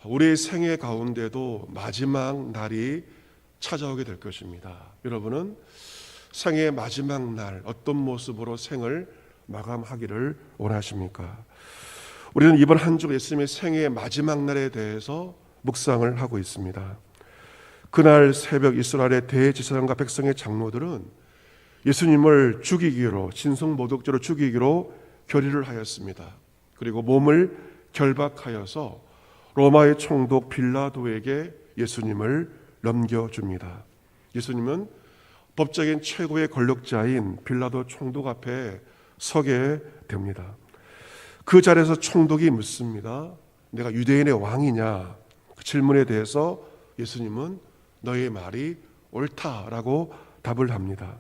우리의 생애 가운데도 마지막 날이 찾아오게 될 것입니다. 여러분은 생애의 마지막 날 어떤 모습으로 생을 마감하기를 원하십니까? 우리는 이번 한 주 예수님의 생애의 마지막 날에 대해서 묵상을 하고 있습니다. 그날 새벽 이스라엘의 대제사장과 백성의 장로들은 예수님을 죽이기로, 신성모독죄로 죽이기로 결의를 하였습니다. 그리고 몸을 결박하여서 로마의 총독 빌라도에게 예수님을 넘겨줍니다. 예수님은 법적인 최고의 권력자인 빌라도 총독 앞에 서게 됩니다. 그 자리에서 총독이 묻습니다. 내가 유대인의 왕이냐? 그 질문에 대해서 예수님은 너의 말이 옳다라고 답을 합니다.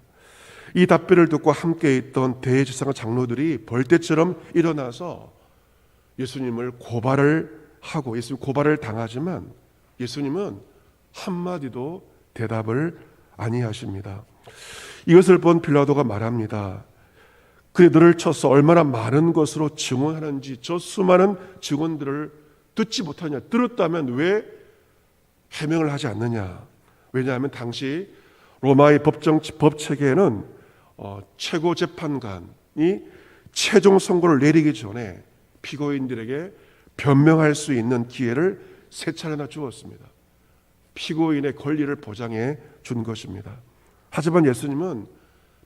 이 답변을 듣고 함께 있던 대제사장 장로들이 벌떼처럼 일어나서 예수님을 고발을 하고 예수님 고발을 당하지만 예수님은 한마디도 대답을 아니하십니다. 이것을 본 빌라도가 말합니다. 그래 너를 쳐서 얼마나 많은 것으로 증언하는지 저 수많은 증언들을 듣지 못하냐? 들었다면 왜 해명을 하지 않느냐? 왜냐하면 당시 로마의 법 체계에는 최고 재판관이 최종 선고를 내리기 전에 피고인들에게 변명할 수 있는 기회를 3차례나 주었습니다. 피고인의 권리를 보장해 준 것입니다. 하지만 예수님은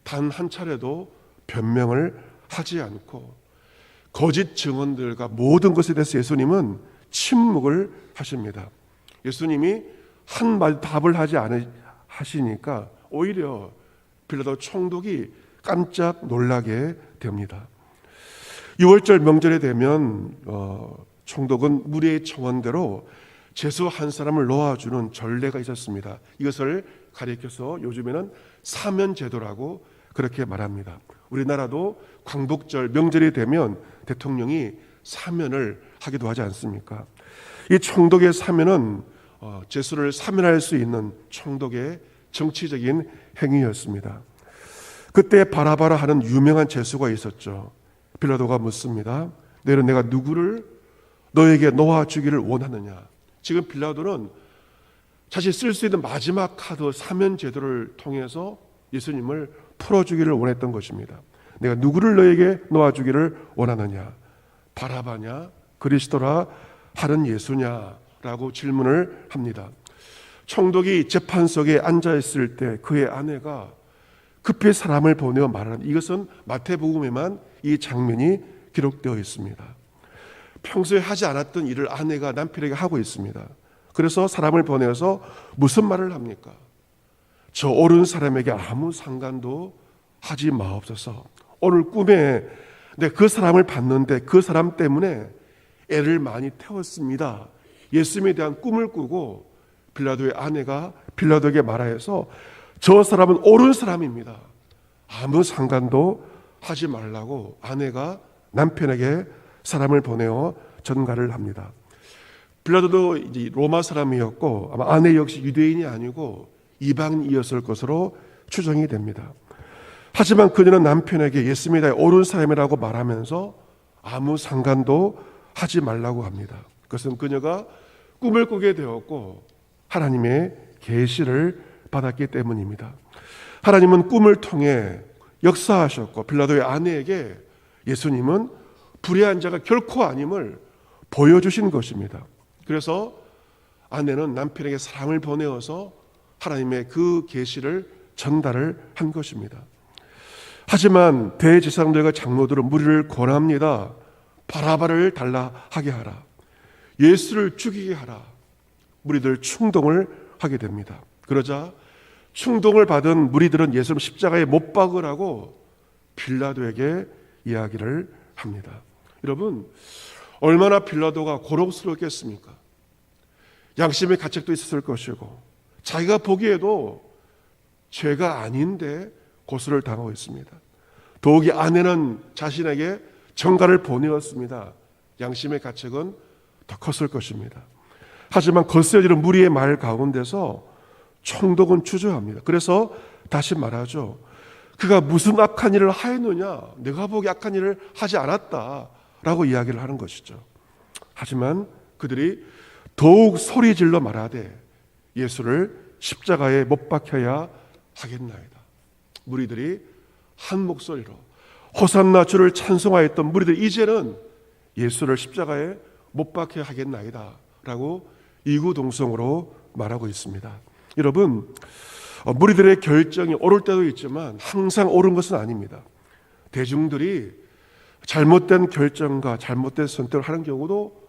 단 한 차례도 변명을 하지 않고 거짓 증언들과 모든 것에 대해서 예수님은 침묵을 하십니다. 예수님이 한마디 답을 하지 않으시니까 오히려 빌라도 총독이 깜짝 놀라게 됩니다. 6월절 명절에 되면 총독은 무리의 청원대로 죄수 한 사람을 놓아주는 전례가 있었습니다. 이것을 가리켜서 요즘에는 사면제도라고 그렇게 말합니다. 우리나라도 광복절 명절이 되면 대통령이 사면을 하기도 하지 않습니까? 이 총독의 사면은 죄수를 사면할 수 있는 총독의 정치적인 행위였습니다. 그때 바라바라 하는 유명한 죄수가 있었죠. 빌라도가 묻습니다. 너희는 내가 누구를 너에게 놓아주기를 원하느냐? 지금 빌라도는 자신이 쓸 수 있는 마지막 카드 사면 제도를 통해서 예수님을 풀어주기를 원했던 것입니다. 내가 누구를 너에게 놓아주기를 원하느냐? 바라바냐? 그리스도라 하는 예수냐라고 질문을 합니다. 총독이 재판석에 앉아있을 때 그의 아내가 급히 사람을 보내어 말하는, 이것은 마태복음에만 이 장면이 기록되어 있습니다. 평소에 하지 않았던 일을 아내가 남편에게 하고 있습니다. 그래서 사람을 보내서 무슨 말을 합니까? 저 옳은 사람에게 아무 상관도 하지 마옵소서. 오늘 꿈에 내가 그 사람을 봤는데 그 사람 때문에 애를 많이 태웠습니다. 예수님에 대한 꿈을 꾸고 빌라도의 아내가 빌라도에게 말하여서 저 사람은 옳은 사람입니다. 아무 상관도 하지 말라고 아내가 남편에게 사람을 보내어 전가를 합니다. 빌라도도 이제 로마 사람이었고 아마 아내 역시 유대인이 아니고 이방인이었을 것으로 추정이 됩니다. 하지만 그녀는 남편에게 예수님에 대해 옳은 사람이라고 말하면서 아무 상관도 하지 말라고 합니다. 그것은 그녀가 꿈을 꾸게 되었고 하나님의 계시를 받았기 때문입니다. 하나님은 꿈을 통해 역사하셨고 빌라도의 아내에게 예수님은 불의한 자가 결코 아님을 보여주신 것입니다. 그래서 아내는 남편에게 사람을 보내어서 하나님의 그 계시를 전달을 한 것입니다. 하지만 대제사장들과 장로들은 무리를 권합니다. 바라바를 달라 하게 하라. 예수를 죽이게 하라. 무리들 충동을 하게 됩니다. 그러자 충동을 받은 무리들은 예수를 십자가에 못 박으라고 빌라도에게 이야기를 합니다. 여러분, 얼마나 빌라도가 고통스럽겠습니까? 양심의 가책도 있었을 것이고 자기가 보기에도 죄가 아닌데 고소를 당하고 있습니다. 더욱이 아내는 자신에게 전가를 보내었습니다. 양심의 가책은 더 컸을 것입니다. 하지만 거스려지는 무리의 말 가운데서 총독은 주저합니다. 그래서 다시 말하죠. 그가 무슨 악한 일을 하였느냐? 내가 보기 악한 일을 하지 않았다라고 이야기를 하는 것이죠. 하지만 그들이 더욱 소리질러 말하되 예수를 십자가에 못 박혀야 하겠나이다. 무리들이 한 목소리로 호산나 주를 찬송하였던 무리들이 이제는 예수를 십자가에 못 박혀야 하겠나이다 라고 이구동성으로 말하고 있습니다. 여러분, 무리들의 결정이 옳을 때도 있지만 항상 옳은 것은 아닙니다. 대중들이 잘못된 결정과 잘못된 선택을 하는 경우도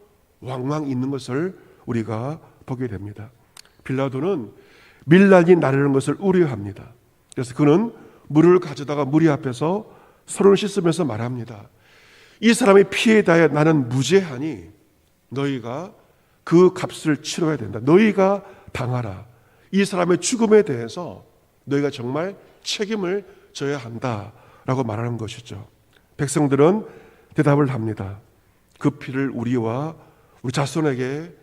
왕왕 있는 것을 우리가 보게 됩니다. 빌라도는 밀란이 나르는 것을 우려합니다. 그래서 그는 물을 가져다가 무리 앞에서 손을 씻으면서 말합니다. 이 사람이 피해 다해 나는 무죄하니 너희가 그 값을 치러야 된다. 너희가 당하라. 이 사람의 죽음에 대해서 너희가 정말 책임을 져야 한다라고 말하는 것이죠. 백성들은 대답을 합니다. 그 피를 우리와 우리 자손에게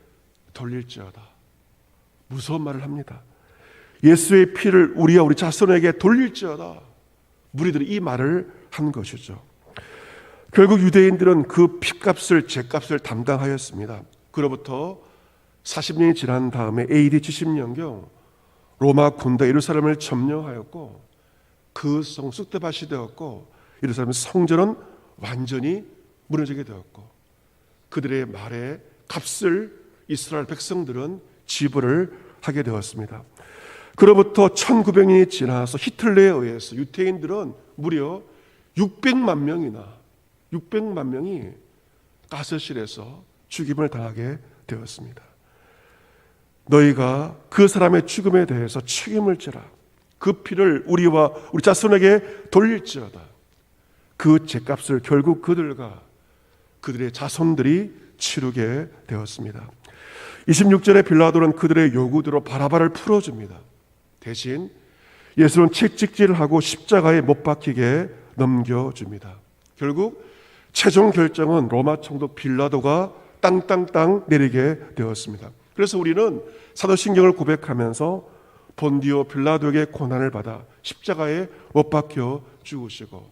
돌릴지어다. 무서운 말을 합니다. 예수의 피를 우리와 우리 자손에게 돌릴지어다. 무리들이 이 말을 한 것이죠. 결국 유대인들은 그 피값을, 죄값을 담당하였습니다. 그로부터 40년이 지난 다음에 AD 70년경 로마 군대 예루살렘을 점령하였고 그 성 쑥대밭이 되었고 예루살렘 성전은 완전히 무너지게 되었고 그들의 말에 값을 이스라엘 백성들은 지불을 하게 되었습니다. 그로부터 1900년이 지나서 히틀러에 의해서 유태인들은 무려 600만 명이 가스실에서 죽임을 당하게 되었습니다. 너희가 그 사람의 죽음에 대해서 책임을 져라. 그 피를 우리와 우리 자손에게 돌릴지어다. 그 죄값을 결국 그들과 그들의 자손들이 치르게 되었습니다. 26절에 빌라도는 그들의 요구대로 바라바를 풀어줍니다. 대신 예수는 채찍질을 하고 십자가에 못 박히게 넘겨줍니다. 결국 최종 결정은 로마 총독 빌라도가 땅땅땅 내리게 되었습니다. 그래서 우리는 사도신경을 고백하면서 본디오 빌라도에게 고난을 받아 십자가에 못 박혀 죽으시고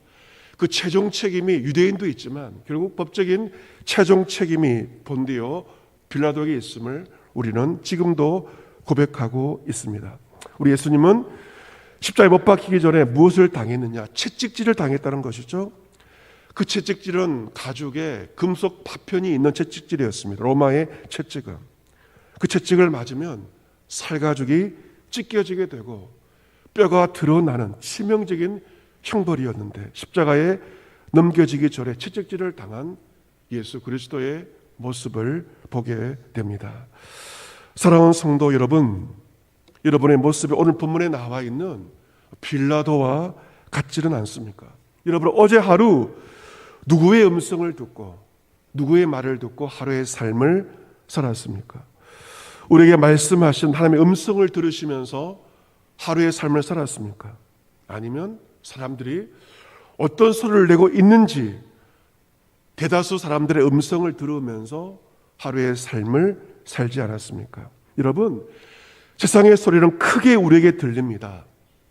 그 최종 책임이 유대인도 있지만 결국 법적인 최종 책임이 본디오 빌라도에게 있음을 우리는 지금도 고백하고 있습니다. 우리 예수님은 십자가에 못 박히기 전에 무엇을 당했느냐? 채찍질을 당했다는 것이죠. 그 채찍질은 가죽에 금속 파편이 있는 채찍질이었습니다. 로마의 채찍은. 그 채찍을 맞으면 살가죽이 찢겨지게 되고 뼈가 드러나는 치명적인 형벌이었는데 십자가에 넘겨지기 전에 채찍질을 당한 예수 그리스도의 모습을 보게 됩니다. 사랑하는 성도 여러분, 여러분의 모습이 오늘 본문에 나와 있는 빌라도와 같지는 않습니까? 여러분 어제 하루 누구의 음성을 듣고 누구의 말을 듣고 하루의 삶을 살았습니까? 우리에게 말씀하신 하나님의 음성을 들으시면서 하루의 삶을 살았습니까? 아니면 사람들이 어떤 소리를 내고 있는지 대다수 사람들의 음성을 들으면서 하루의 삶을 살지 않았습니까? 여러분, 세상의 소리는 크게 우리에게 들립니다.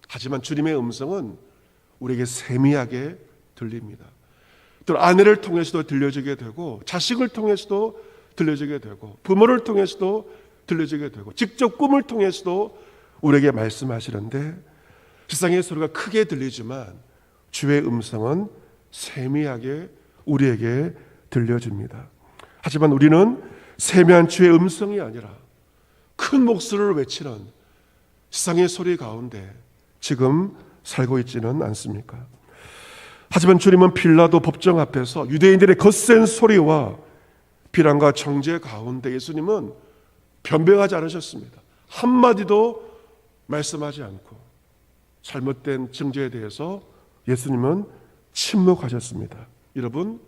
하지만 주님의 음성은 우리에게 세미하게 들립니다. 또 아내를 통해서도 들려지게 되고 자식을 통해서도 들려지게 되고 부모를 통해서도 들려지게 되고 직접 꿈을 통해서도 우리에게 말씀하시는데 세상의 소리가 크게 들리지만 주의 음성은 세미하게 우리에게 들려집니다. 하지만 우리는 세미한 주의 음성이 아니라 큰 목소리를 외치는 세상의 소리 가운데 지금 살고 있지는 않습니까? 하지만 주님은 빌라도 법정 앞에서 유대인들의 거센 소리와 비난과 정죄 가운데 예수님은 변명하지 않으셨습니다. 한마디도 말씀하지 않고 잘못된 정죄에 대해서 예수님은 침묵하셨습니다. 여러분,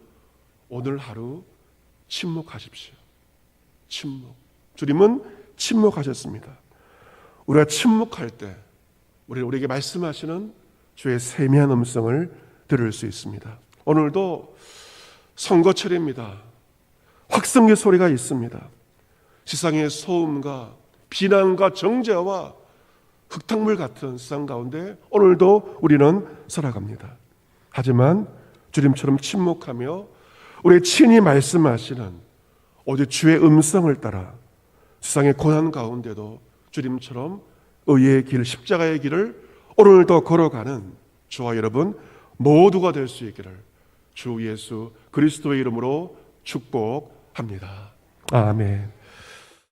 오늘 하루 침묵하십시오. 침묵. 주님은 침묵하셨습니다. 우리가 침묵할 때 우리에게 말씀하시는 주의 세미한 음성을 들을 수 있습니다. 오늘도 선거철입니다. 확성의 소리가 있습니다. 세상의 소음과 비난과 정죄와 흙탕물 같은 세상 가운데 오늘도 우리는 살아갑니다. 하지만 주님처럼 침묵하며 우리 친히 말씀하시는 오직 주의 음성을 따라 세상의 고난 가운데도 주님처럼 의의 길, 십자가의 길을 오늘도 걸어가는 저와 여러분 모두가 될 수 있기를 주 예수 그리스도의 이름으로 축복합니다. 아멘.